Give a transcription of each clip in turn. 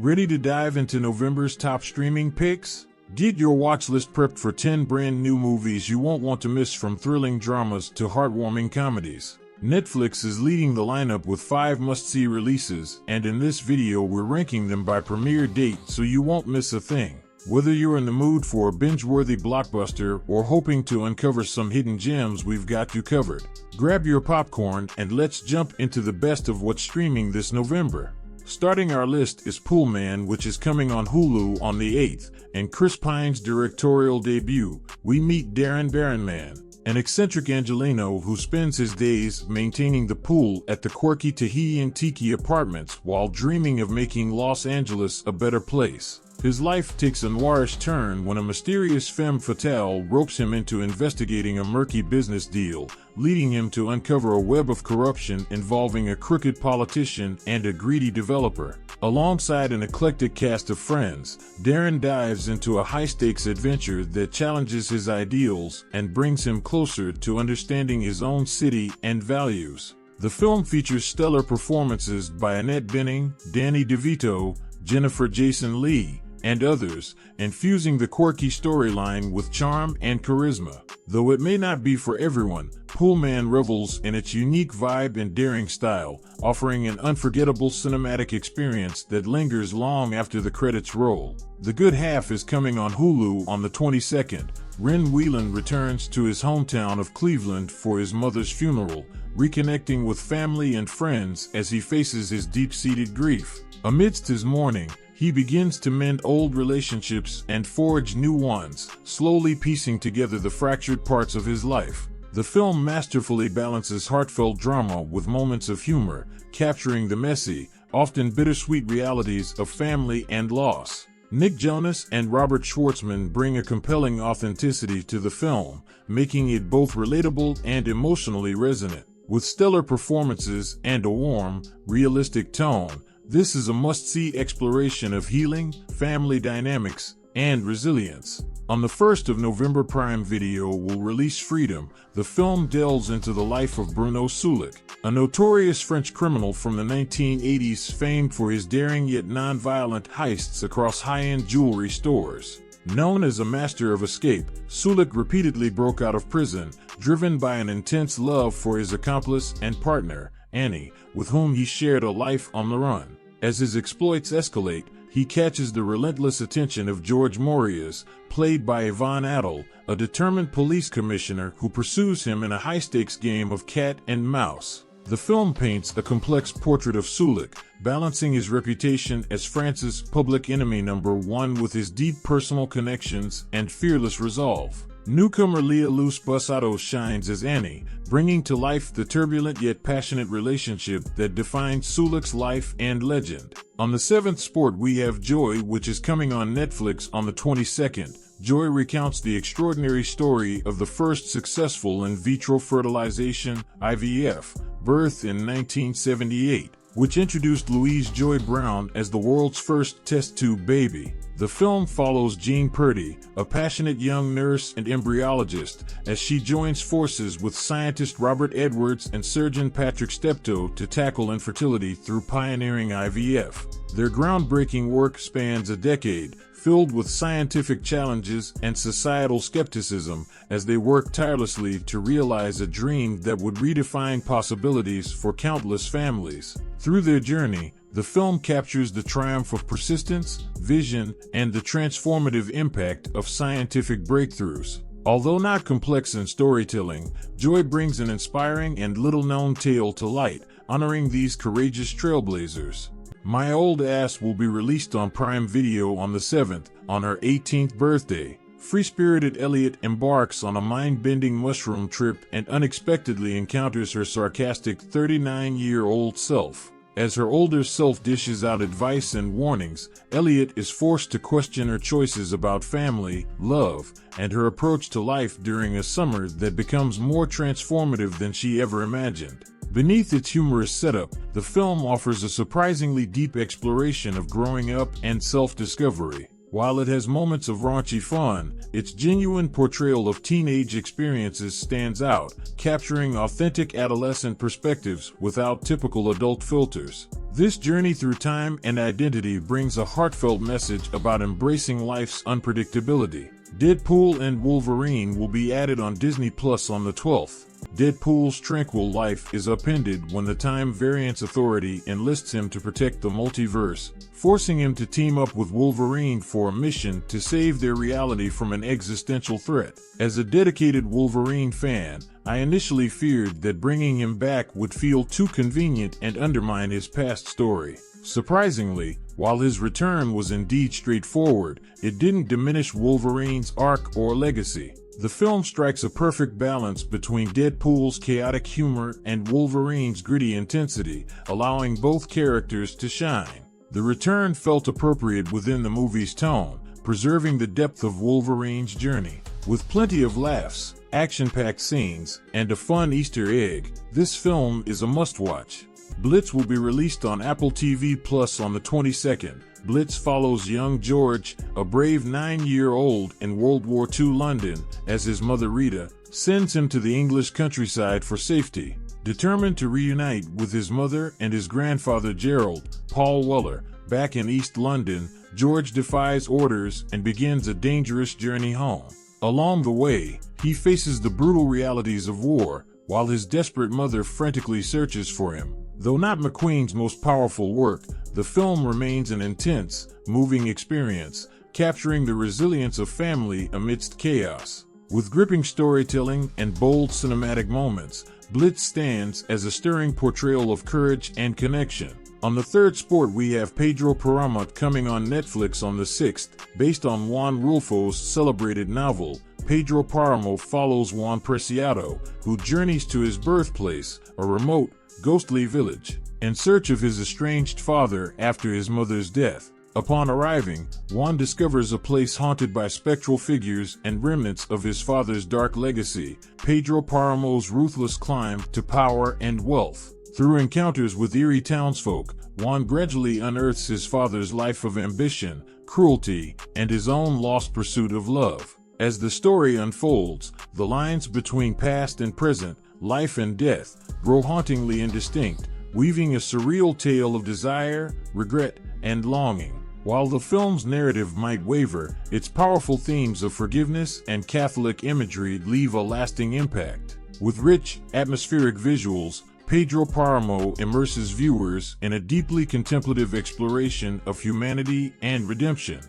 Ready to dive into November's top streaming picks? Get your watch list prepped for 10 brand new movies you won't want to miss, from thrilling dramas to heartwarming comedies. Netflix is leading the lineup with 5 must-see releases, and in this video we're ranking them by premiere date so you won't miss a thing. Whether you're in the mood for a binge-worthy blockbuster or hoping to uncover some hidden gems, we've got you covered. Grab your popcorn and let's jump into the best of what's streaming this November. Starting our list is Poolman, which is coming on Hulu on the 8th, and Chris Pine's directorial debut. We meet Darren Barronman, an eccentric Angelino who spends his days maintaining the pool at the quirky Tahitian tiki apartments while dreaming of making Los Angeles a better place. His life takes a noirish turn when a mysterious femme fatale ropes him into investigating a murky business deal, leading him to uncover a web of corruption involving a crooked politician and a greedy developer. Alongside an eclectic cast of friends, Darren dives into a high-stakes adventure that challenges his ideals and brings him closer to understanding his own city and values. The film features stellar performances by Annette Bening, Danny DeVito, Jennifer Jason Leigh, and others, infusing the quirky storyline with charm and charisma. Though it may not be for everyone, Poolman revels in its unique vibe and daring style, offering an unforgettable cinematic experience that lingers long after the credits roll. The Good Half is coming on Hulu on the 22nd. Ren Whelan returns to his hometown of Cleveland for his mother's funeral, reconnecting with family and friends as he faces his deep-seated grief. Amidst his mourning, he begins to mend old relationships and forge new ones, slowly piecing together the fractured parts of his life. The film masterfully balances heartfelt drama with moments of humor, capturing the messy, often bittersweet realities of family and loss. Nick Jonas and Robert Schwartzman bring a compelling authenticity to the film, making it both relatable and emotionally resonant. With stellar performances and a warm, realistic tone, this is a must-see exploration of healing, family dynamics, and resilience. On the 1st of November, Prime Video will release Freedom. The film delves into the life of Bruno Sulik, a notorious French criminal from the 1980s famed for his daring yet non-violent heists across high-end jewelry stores. Known as a master of escape, Sulik repeatedly broke out of prison, driven by an intense love for his accomplice and partner, Annie, with whom he shared a life on the run. As his exploits escalate, he catches the relentless attention of George Morias, played by Yvonne Adel, a determined police commissioner who pursues him in a high-stakes game of cat and mouse. The film paints a complex portrait of Sulik, balancing his reputation as France's public enemy #1 with his deep personal connections and fearless resolve. Newcomer Lea Luz Bussato shines as Annie, bringing to life the turbulent yet passionate relationship that defines Sulik's life and legend. On the 7th spot we have Joy, which is coming on Netflix on the 22nd. Joy recounts the extraordinary story of the first successful in vitro fertilization, IVF, birth in 1978, which introduced Louise Joy Brown as the world's first test tube baby. The film follows Jean Purdy, a passionate young nurse and embryologist, as she joins forces with scientist Robert Edwards and surgeon Patrick Steptoe to tackle infertility through pioneering IVF. Their groundbreaking work spans a decade, filled with scientific challenges and societal skepticism, as they work tirelessly to realize a dream that would redefine possibilities for countless families. Through their journey, the film captures the triumph of persistence, vision, and the transformative impact of scientific breakthroughs. Although not complex in storytelling, Joy brings an inspiring and little-known tale to light, honoring these courageous trailblazers. My Old Ass will be released on Prime Video on the 7th, on her 18th birthday. Free-spirited Elliot embarks on a mind-bending mushroom trip and unexpectedly encounters her sarcastic 39-year-old self. As her older self dishes out advice and warnings, Elliot is forced to question her choices about family, love, and her approach to life during a summer that becomes more transformative than she ever imagined. Beneath its humorous setup, the film offers a surprisingly deep exploration of growing up and self-discovery. While it has moments of raunchy fun, its genuine portrayal of teenage experiences stands out, capturing authentic adolescent perspectives without typical adult filters. This journey through time and identity brings a heartfelt message about embracing life's unpredictability. Deadpool and Wolverine will be added on Disney Plus on the 12th. Deadpool's tranquil life is upended when the Time Variance Authority enlists him to protect the multiverse, forcing him to team up with Wolverine for a mission to save their reality from an existential threat. As a dedicated Wolverine fan, I initially feared that bringing him back would feel too convenient and undermine his past story. Surprisingly, while his return was indeed straightforward, it didn't diminish Wolverine's arc or legacy. The film strikes a perfect balance between Deadpool's chaotic humor and Wolverine's gritty intensity, allowing both characters to shine. The return felt appropriate within the movie's tone, preserving the depth of Wolverine's journey. With plenty of laughs, action-packed scenes, and a fun Easter egg, this film is a must-watch. Blitz will be released on Apple TV Plus on the 22nd. Blitz follows young George, a brave 9-year-old in World War II London, as his mother Rita sends him to the English countryside for safety. Determined to reunite with his mother and his grandfather Gerald, Paul Weller, back in East London, George defies orders and begins a dangerous journey home. Along the way, he faces the brutal realities of war, while his desperate mother frantically searches for him. Though not McQueen's most powerful work, the film remains an intense, moving experience, capturing the resilience of family amidst chaos. With gripping storytelling and bold cinematic moments, Blitz stands as a stirring portrayal of courage and connection. On the third sport, we have Pedro Paramo coming on Netflix on the 6th. Based on Juan Rulfo's celebrated novel, Pedro Paramo follows Juan Preciado, who journeys to his birthplace, a remote, ghostly village, in search of his estranged father after his mother's death. Upon arriving, Juan discovers a place haunted by spectral figures and remnants of his father's dark legacy. Pedro Paramo's ruthless climb to power and wealth. Through encounters with eerie townsfolk, Juan gradually unearths his father's life of ambition, cruelty, and his own lost pursuit of love. As the story unfolds, the lines between past and present, life and death, grow hauntingly indistinct, weaving a surreal tale of desire, regret, and longing. While the film's narrative might waver, its powerful themes of forgiveness and Catholic imagery leave a lasting impact. With rich, atmospheric visuals, Pedro Paramo immerses viewers in a deeply contemplative exploration of humanity and redemption.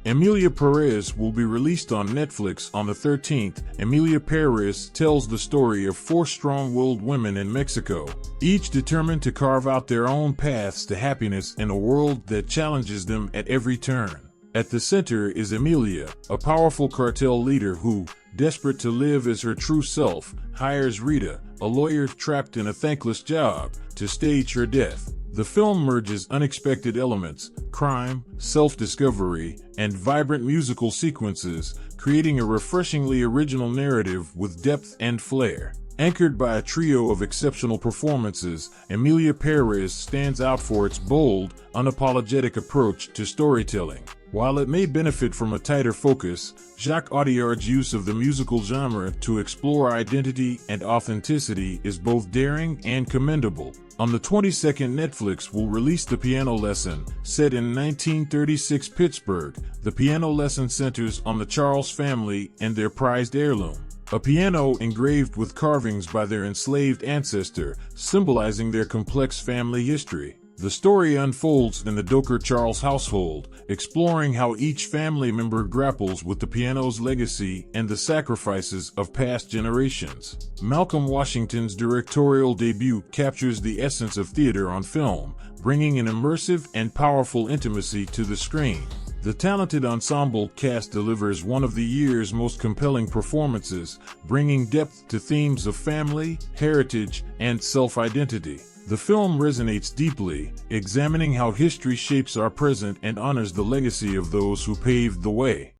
Emilia Perez will be released on Netflix on the 13th. Emilia Perez tells the story of 4 strong-willed women in Mexico, each determined to carve out their own paths to happiness in a world that challenges them at every turn. At the center is Emilia, a powerful cartel leader who, desperate to live as her true self, hires Rita, a lawyer trapped in a thankless job, to stage her death. The film merges unexpected elements, crime, self-discovery, and vibrant musical sequences, creating a refreshingly original narrative with depth and flair. Anchored by a trio of exceptional performances, Emilia Perez stands out for its bold, unapologetic approach to storytelling. While it may benefit from a tighter focus, Jacques Audiard's use of the musical genre to explore identity and authenticity is both daring and commendable. On the 22nd, Netflix will release The Piano Lesson. Set in 1936 Pittsburgh, The Piano Lesson centers on the Charles family and their prized heirloom, a piano engraved with carvings by their enslaved ancestor, symbolizing their complex family history. The story unfolds in the Doker Charles household, exploring how each family member grapples with the piano's legacy and the sacrifices of past generations. Malcolm Washington's directorial debut captures the essence of theater on film, bringing an immersive and powerful intimacy to the screen. The talented ensemble cast delivers one of the year's most compelling performances, bringing depth to themes of family, heritage, and self-identity. The film resonates deeply, examining how history shapes our present and honors the legacy of those who paved the way.